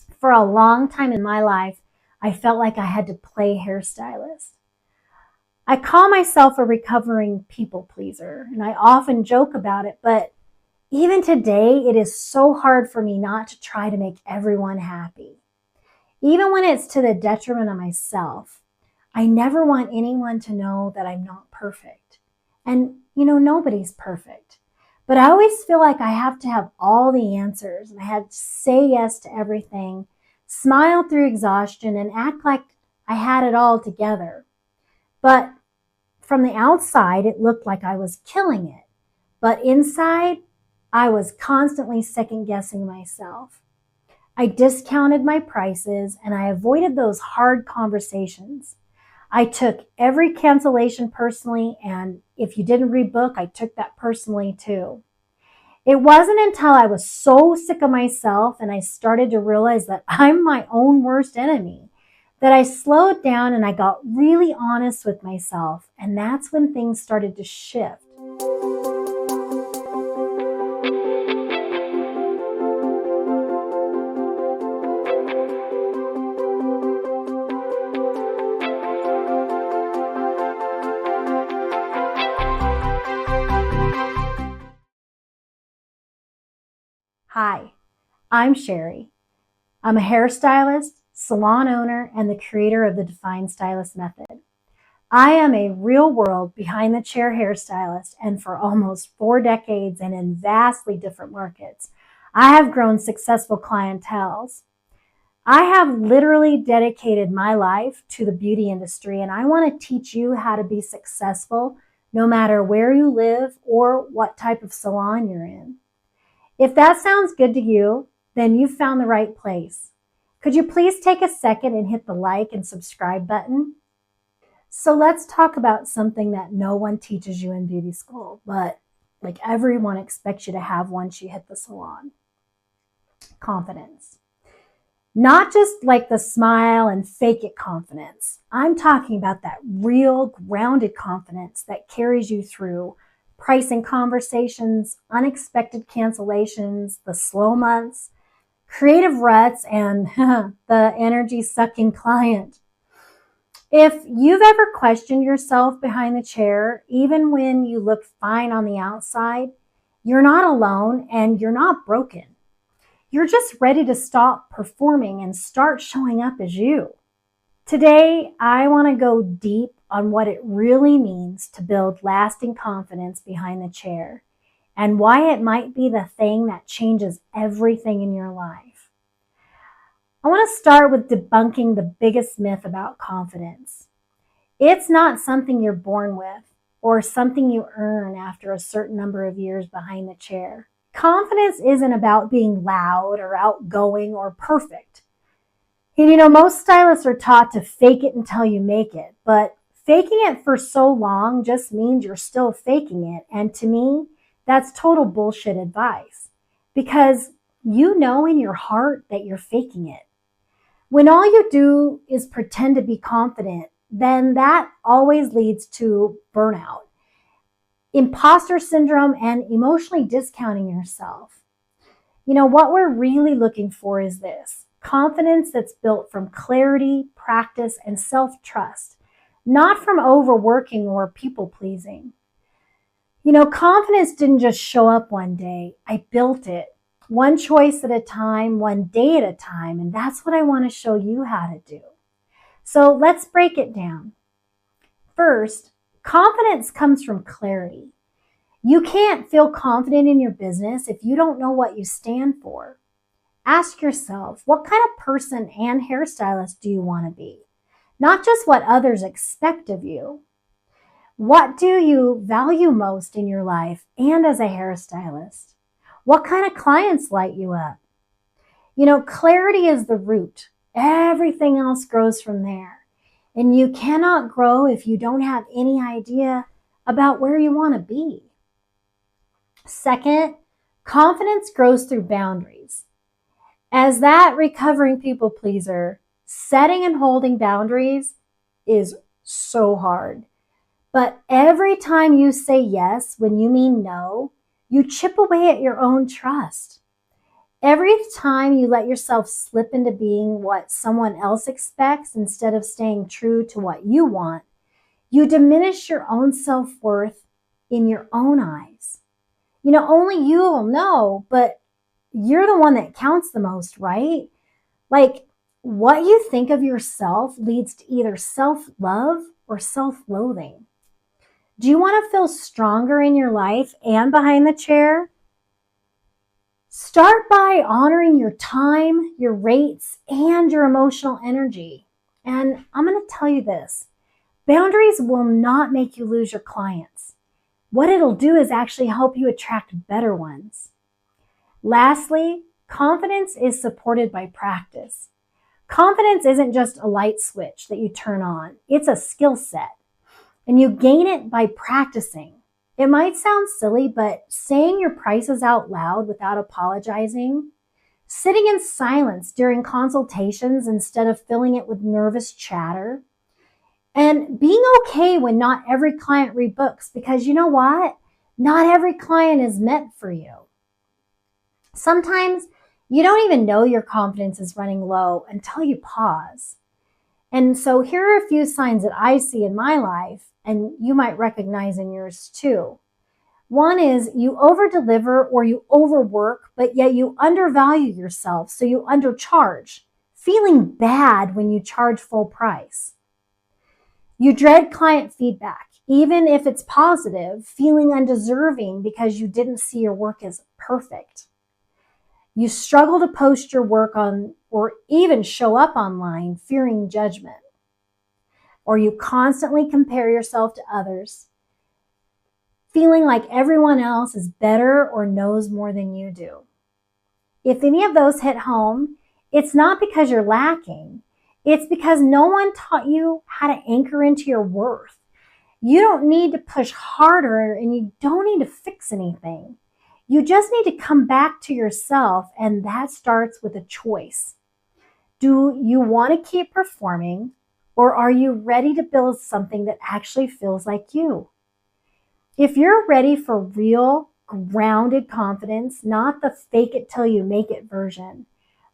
For a long time in my life, I felt like I had to play hairstylist. I call myself a recovering people pleaser, and I often joke about it, but even today, it is so hard for me not to try to make everyone happy. Even when it's to the detriment of myself, I never want anyone to know that I'm not perfect. And, nobody's perfect. But I always feel like I have to have all the answers and I have to say yes to everything, smile through exhaustion, and act like I had it all together. But from the outside, it looked like I was killing it. But inside, I was constantly second guessing myself. I discounted my prices and I avoided those hard conversations. I took every cancellation personally, and if you didn't rebook, I took that personally too. It wasn't until I was so sick of myself and I started to realize that I'm my own worst enemy that I slowed down and I got really honest with myself, and that's when things started to shift. Hi, I'm Cheri. I'm a hairstylist, salon owner, and the creator of the Defined Stylist Method. I am a real world behind the chair hairstylist, and for almost 4 decades and in vastly different markets, I have grown successful clienteles. I have literally dedicated my life to the beauty industry, and I want to teach you how to be successful no matter where you live or what type of salon you're in. If that sounds good to you, then you've found the right place. Could you please take a second and hit the like and subscribe button? So let's talk about something that no one teaches you in beauty school, but like everyone expects you to have once you hit the salon. Confidence. Not just like the smile and fake it confidence. I'm talking about that real grounded confidence that carries you through pricing conversations, unexpected cancellations, the slow months, creative ruts, and the energy sucking client. If you've ever questioned yourself behind the chair, even when you look fine on the outside, you're not alone and you're not broken. You're just ready to stop performing and start showing up as you. Today, I want to go deep on what it really means to build lasting confidence behind the chair and why it might be the thing that changes everything in your life. I want to start with debunking the biggest myth about confidence. It's not something you're born with or something you earn after a certain number of years behind the chair. Confidence isn't about being loud or outgoing or perfect. And most stylists are taught to fake it until you make it, but faking it for so long just means you're still faking it. And to me, that's total bullshit advice because you know in your heart that you're faking it. When all you do is pretend to be confident, then that always leads to burnout, imposter syndrome, and emotionally discounting yourself. What we're really looking for is this confidence that's built from clarity, practice, and self-trust, not from overworking or people pleasing. Confidence didn't just show up one day. I built it one choice at a time, one day at a time, and that's what I want to show you how to do. So let's break it down. First, confidence comes from clarity. You can't feel confident in your business if you don't know what you stand for. Ask yourself, what kind of person and hairstylist do you want to be? Not just what others expect of you. What do you value most in your life and as a hairstylist? What kind of clients light you up? Clarity is the root. Everything else grows from there. And you cannot grow if you don't have any idea about where you want to be. Second, confidence grows through boundaries. As that recovering people pleaser, setting and holding boundaries is so hard. But every time you say yes when you mean no, you chip away at your own trust. Every time you let yourself slip into being what someone else expects instead of staying true to what you want, you diminish your own self-worth in your own eyes. Only you will know, but you're the one that counts the most, right? Like, what you think of yourself leads to either self-love or self-loathing. Do you want to feel stronger in your life and behind the chair? Start by honoring your time, your rates, and your emotional energy. And I'm going to tell you this. Boundaries will not make you lose your clients. What it'll do is actually help you attract better ones. Lastly, confidence is supported by practice. Confidence isn't just a light switch that you turn on. It's a skill set, and you gain it by practicing. It might sound silly, but saying your prices out loud without apologizing, sitting in silence during consultations instead of filling it with nervous chatter, and being okay when not every client rebooks, because you know what? Not every client is meant for you. Sometimes you don't even know your confidence is running low until you pause. And so here are a few signs that I see in my life, and you might recognize in yours too. One is you over-deliver or you overwork, but yet you undervalue yourself, so you undercharge, feeling bad when you charge full price. You dread client feedback, even if it's positive, feeling undeserving because you didn't see your work as perfect. You struggle to post your work on or even show up online, fearing judgment. Or you constantly compare yourself to others, feeling like everyone else is better or knows more than you do. If any of those hit home, it's not because you're lacking. It's because no one taught you how to anchor into your worth. You don't need to push harder, and you don't need to fix anything. You just need to come back to yourself, and that starts with a choice. Do you want to keep performing, or are you ready to build something that actually feels like you? If you're ready for real, grounded confidence, not the fake it till you make it version,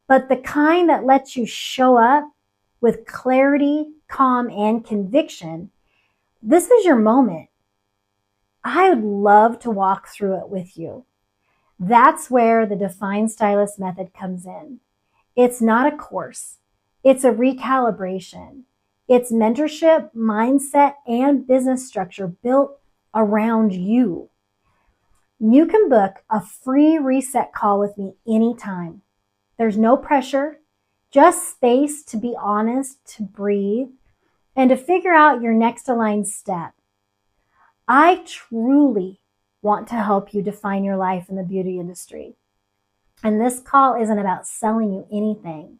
but the kind that lets you show up with clarity, calm, and conviction, this is your moment. I would love to walk through it with you. That's where the Defined Stylist Method comes in. It's not a course. It's a recalibration. It's mentorship, mindset, and business structure built around you. You can book a free reset call with me anytime. There's no pressure, just space to be honest, to breathe, and to figure out your next aligned step. I truly want to help you define your life in the beauty industry. And this call isn't about selling you anything.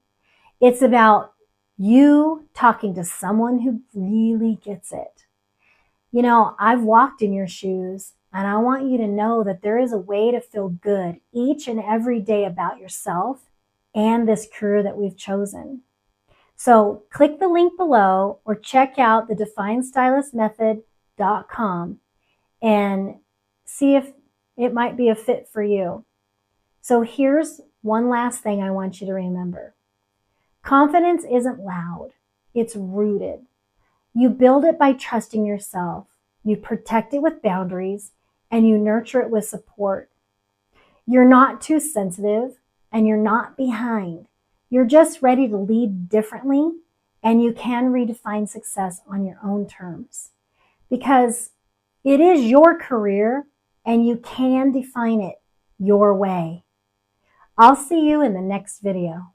It's about you talking to someone who really gets it. I've walked in your shoes, and I want you to know that there is a way to feel good each and every day about yourself and this career that we've chosen. So click the link below or check out the definedstylistmethod.com and see if it might be a fit for you. So here's one last thing I want you to remember. Confidence isn't loud, it's rooted. You build it by trusting yourself, you protect it with boundaries, and you nurture it with support. You're not too sensitive, and you're not behind. You're just ready to lead differently, and you can redefine success on your own terms. Because it is your career, and you can define it your way. I'll see you in the next video.